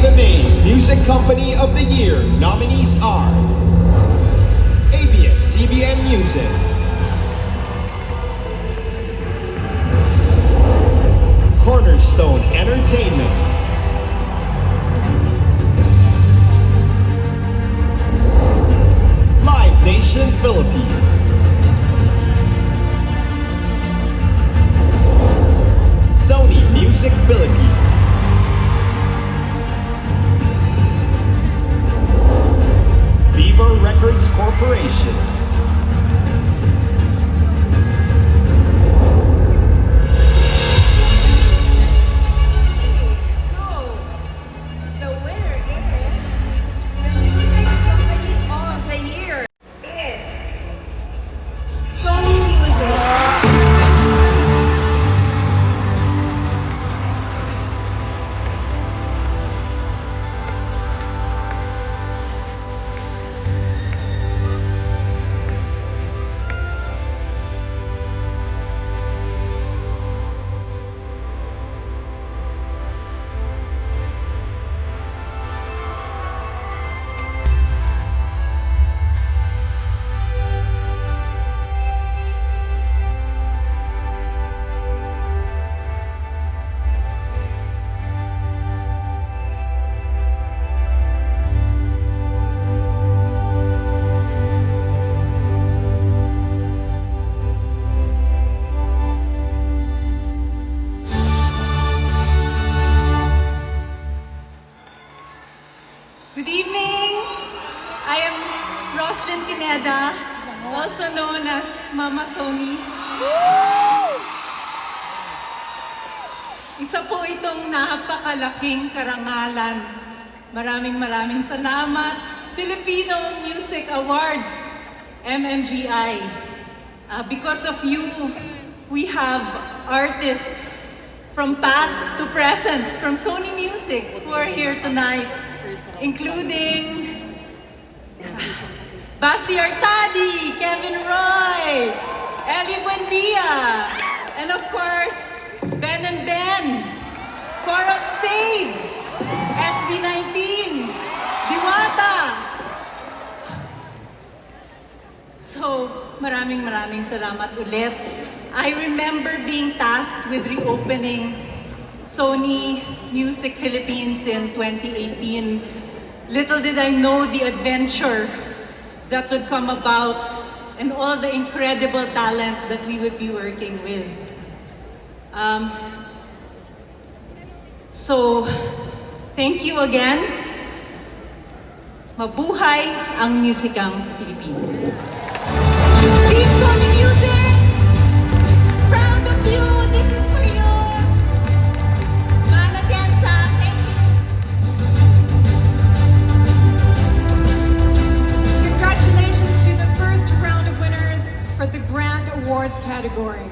AFMA's Music Company of the Year nominees are ABS-CBN Music, Cornerstone Entertainment, Live Nation Philippines, Sony Music Philippines, Viva Records Corporation, So, the winner is the Music Company of the Year is Sony Music. Good evening. I am Roslyn Pineda, also known as Mama Sony. Isa po itong napakalaking karangalan. Maraming salamat. Filipino Music Awards, MMGI. Because of you, we have artists from past to present, from Sony Music, who are here tonight, including Basti Artadi, Kevin Roy, Ellie Buendia, and of course, Ben and Ben, Four of Spades, SB19, Diwata. So, maraming salamat ulit. I remember being tasked with reopening Sony Music Philippines in 2018. Little did I know the adventure that would come about and all the incredible talent that we would be working with. So, thank you again. Mabuhay ang musikang Pilipino. Team Sony Music! Proud of you! This is for you! Mana Tienza, thank you! Congratulations to the first round of winners for the Grand Awards category.